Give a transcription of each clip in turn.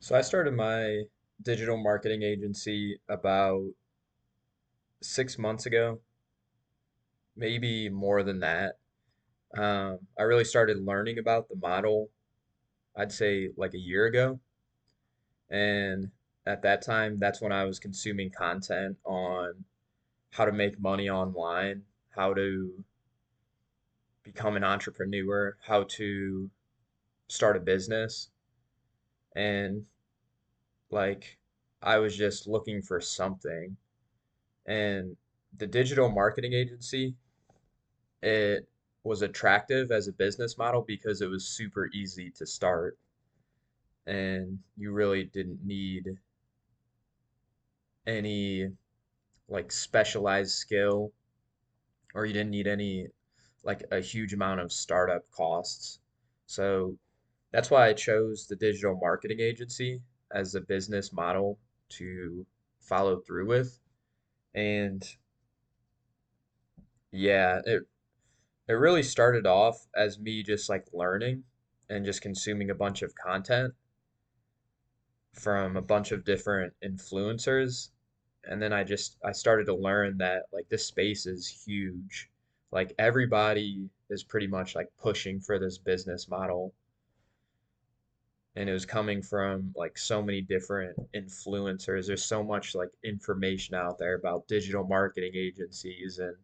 So I started my digital marketing agency about 6 months ago, maybe more than that. I really started learning about the model, I'd say like a year ago. And at that time, that's when I was consuming content on how to make money online, how to become an entrepreneur, how to start a business. And like, I was just looking for something. And the digital marketing agency, it was attractive as a business model because it was super easy to start and you really didn't need any like specialized skill, or you didn't need any like a huge amount of startup costs. So that's why I chose the digital marketing agency as a business model to follow through with. And yeah, it really started off as me just like learning and just consuming a bunch of content from a bunch of different influencers. And then I started to learn that like this space is huge. Like everybody is pretty much like pushing for this business model, and it was coming from like so many different influencers. There's so much like information out there about digital marketing agencies and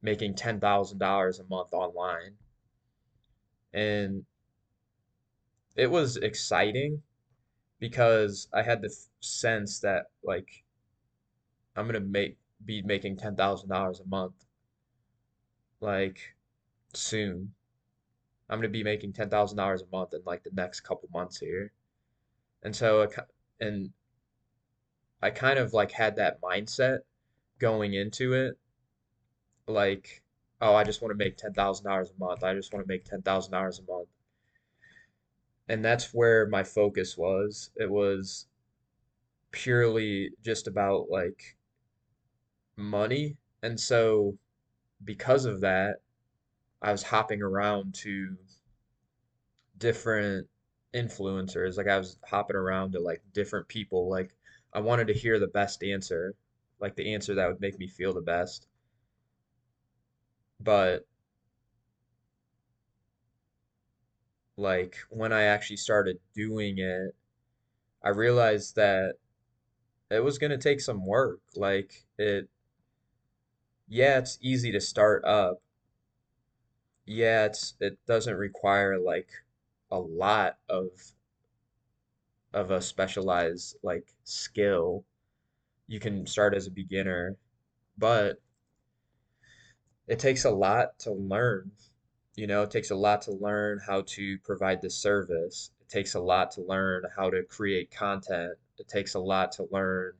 making $10,000 a month online. And it was exciting because I had the sense that like I'm gonna make be making $10,000 a month like soon. I'm gonna be making $10,000 a month in like the next couple months here. And so and I kind of like had that mindset going into it, like, oh, I just want to make $10,000 a month. I just want to make $10,000 a month. And that's where my focus was. It was purely just about like money. And so because of that, I was hopping around to different influencers. Like I was hopping around to like different people. Like I wanted to hear the best answer, like the answer that would make me feel the best. But like when I actually started doing it, I realized that it was going to take some work. Yeah, it's easy to start up. Yeah, it doesn't require like a lot of a specialized like skill. You can start as a beginner, but it takes a lot to learn. It takes a lot to learn how to provide the service. It takes a lot to learn how to create content. It takes a lot to learn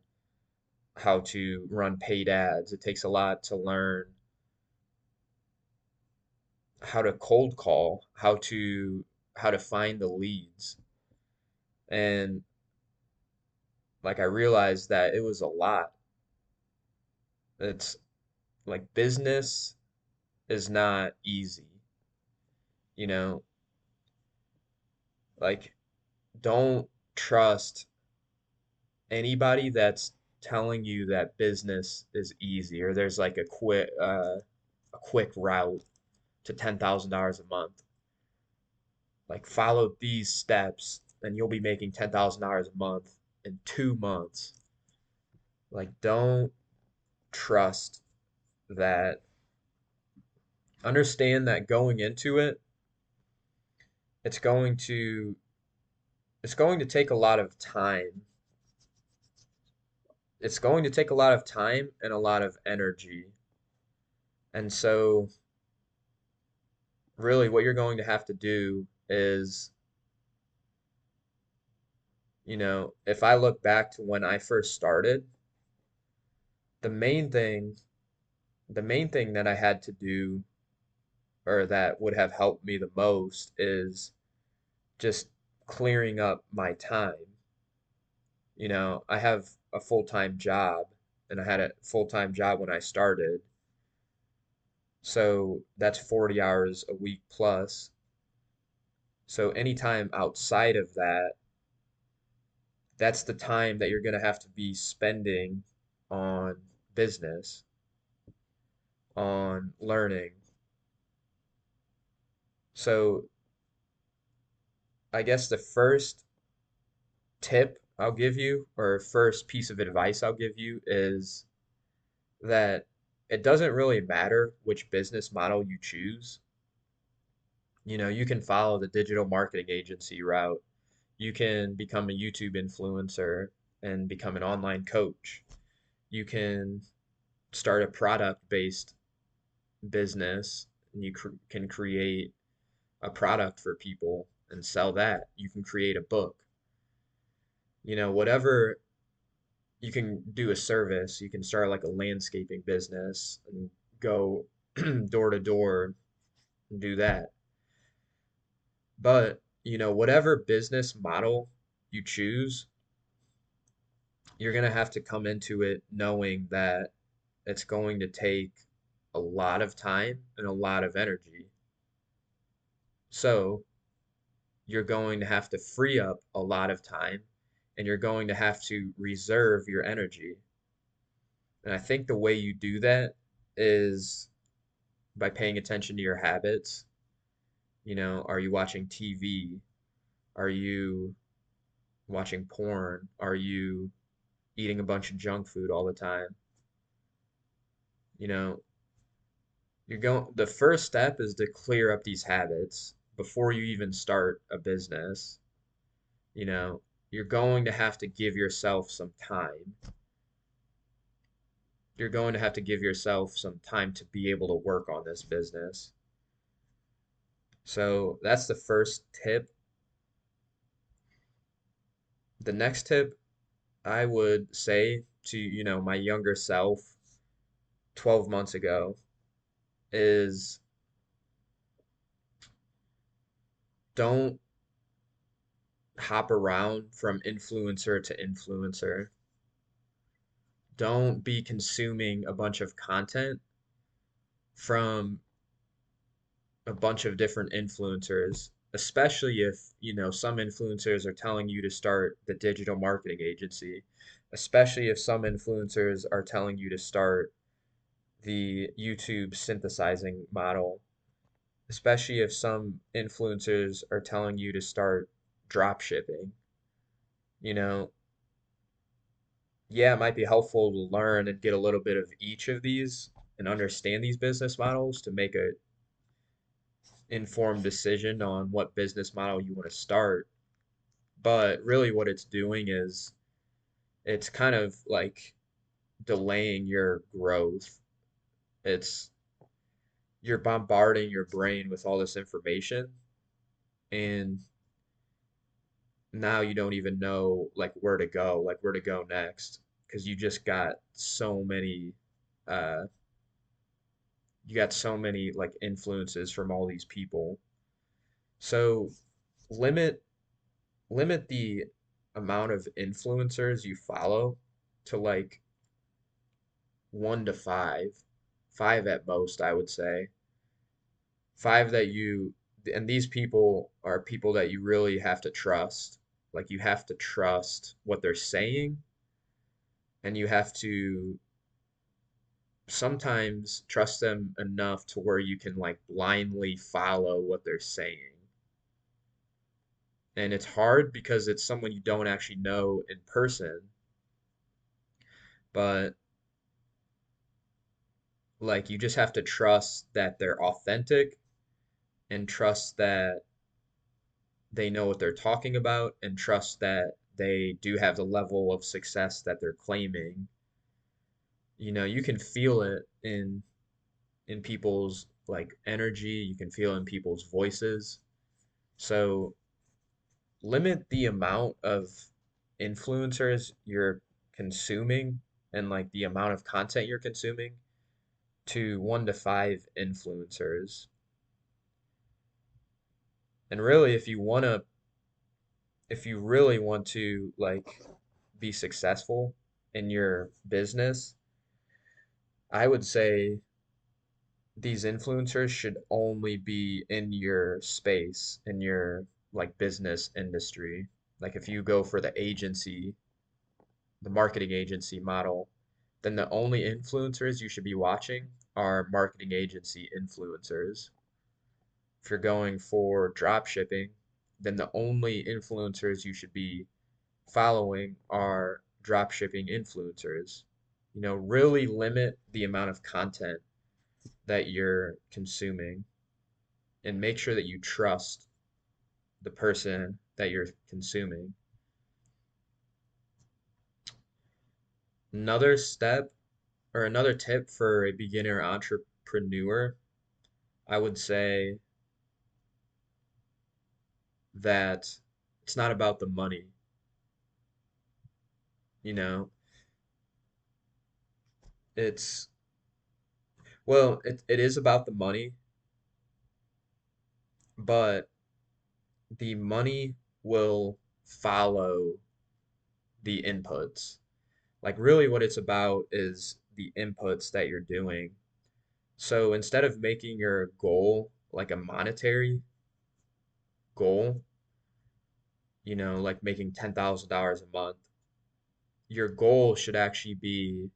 how to run paid ads. It takes a lot to learn how to cold call, how to find the leads. And like I realized that it was a lot. It's like business is not easy, you know? Like don't trust anybody that's telling you that business is easy or there's like a quick route to $10,000 a month. Like follow these steps and you'll be making $10,000 a month in 2 months. Like don't trust that. Understand that going into it, it's going to it's going to take a lot of time. It's going to take a lot of time and a lot of energy. And so really what you're going to have to do is, if I look back to when I first started, the main thing, the main thing that I had to do, or that would have helped me the most, is just clearing up my time. I have a full-time job, and I had a full-time job when I started. So that's 40 hours a week plus. So anytime outside of that, that's the time that you're going to have to be spending on business, on learning. So I guess the first tip I'll give you, or first piece of advice I'll give you, is that it doesn't really matter which business model you choose. You know, you can follow the digital marketing agency route. You can become a YouTube influencer and become an online coach. You can start a product-based business and you can create a product for people and sell that. You can create a book. You know, whatever you can do a service, you can start like a landscaping business and go door to door and do that. But, you know, whatever business model you choose, you're going to have to come into it knowing that it's going to take a lot of time and a lot of energy. So, you're going to have to free up a lot of time and you're going to have to reserve your energy. And I think the way you do that is by paying attention to your habits. You know, are you watching TV? Are you watching porn? Are you eating a bunch of junk food all the time? You know, the first step is to clear up these habits before you even start a business. You know, you're going to have to give yourself some time. You're going to have to give yourself some time to be able to work on this business. So that's the first tip. The next tip I would say to, you know, my younger self 12 months ago is don't hop around from influencer to influencer. Don't be consuming a bunch of content from a bunch of different influencers, especially if, you know, some influencers are telling you to start the digital marketing agency, especially if some influencers are telling you to start the YouTube synthesizing model, especially if some influencers are telling you to start drop shipping. You know, yeah, it might be helpful to learn and get a little bit of each of these and understand these business models to make a informed decision on what business model you want to start. But really what it's doing is it's kind of like delaying your growth. It's you're bombarding your brain with all this information and now you don't even know like where to go next because uh you got so many like influences from all these people. So limit limit the amount of influencers you follow to like 1 to 5, 5 at most, I would say. Five that you, and these people are people that you really have to trust. Like you have to trust what they're saying, and you have to sometimes trust them enough to where you can like blindly follow what they're saying. And it's hard because it's someone you don't actually know in person, but like you just have to trust that they're authentic and trust that they know what they're talking about and trust that they do have the level of success that they're claiming. You know, you can feel it in people's like energy, you can feel it in people's voices. So limit the amount of influencers you're consuming and like the amount of content you're consuming to 1 to 5 influencers. And really, if you really want to like be successful in your business, I would say these influencers should only be in your space, in your like business industry. Like if you go for the agency, the marketing agency model, then the only influencers you should be watching are marketing agency influencers. If you're going for drop shipping, then the only influencers you should be following are drop shipping influencers. Really limit the amount of content that you're consuming and make sure that you trust the person that you're consuming. Another step or another tip for a beginner entrepreneur, I would say that it's not about the money. You know, it's, well, it is about the money, but the money will follow the inputs. Like, really, what it's about is the inputs that you're doing. So instead of making your goal like a monetary goal, like making $10,000 a month, your goal should actually be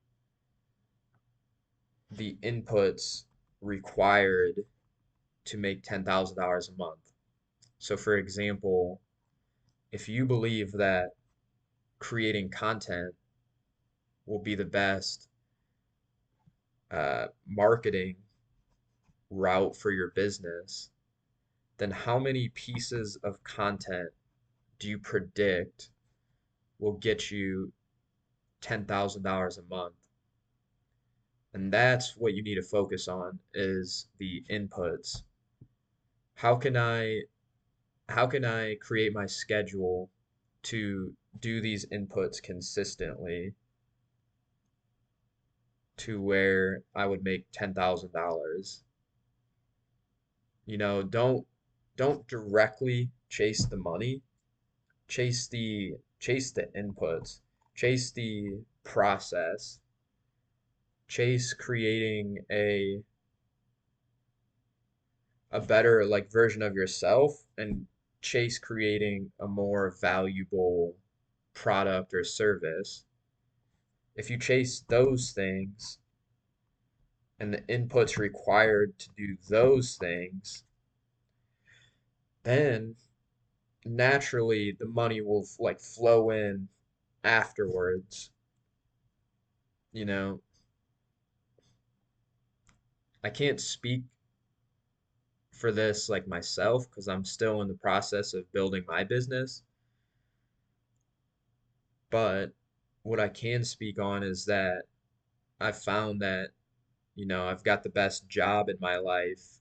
the inputs required to make $10,000 a month. So, for example, if you believe that creating content will be the best marketing route for your business, then how many pieces of content do you predict will get you $10,000 a month? And that's what you need to focus on is the inputs. How can I how can I create my schedule to do these inputs consistently to where I would make $10,000? Don't directly chase the money, chase the inputs, chase the process, chase creating a better like version of yourself and chase creating a more valuable product or service. If you chase those things and the inputs required to do those things, then naturally the money will like flow in afterwards. You know, I can't speak for this like myself because I'm still in the process of building my business, but what I can speak on is that I've found that, I've got the best job in my life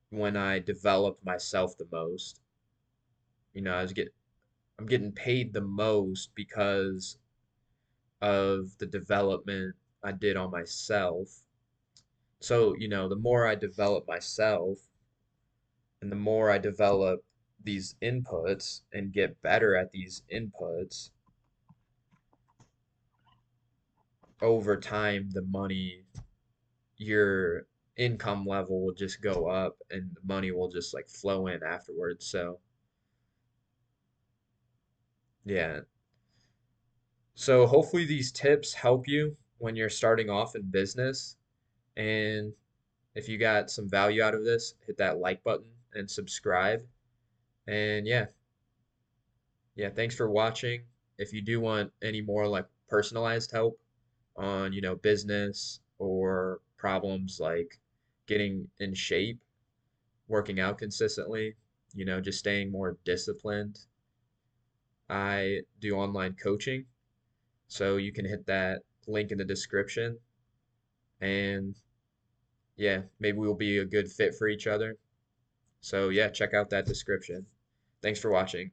when I developed myself the most. You know, I'm getting paid the most because of the development I did on myself. So, the more I develop myself and the more I develop these inputs and get better at these inputs, over time, your income level will just go up and the money will just like flow in afterwards. So, yeah. So, hopefully, these tips help you when you're starting off in business. And if you got some value out of this, hit that like button and subscribe. And yeah, thanks for watching. If you do want any more like personalized help on, business or problems like getting in shape, working out consistently, just staying more disciplined, I do online coaching. So you can hit that link in the description and yeah, maybe we'll be a good fit for each other. So yeah, check out that description. Thanks for watching.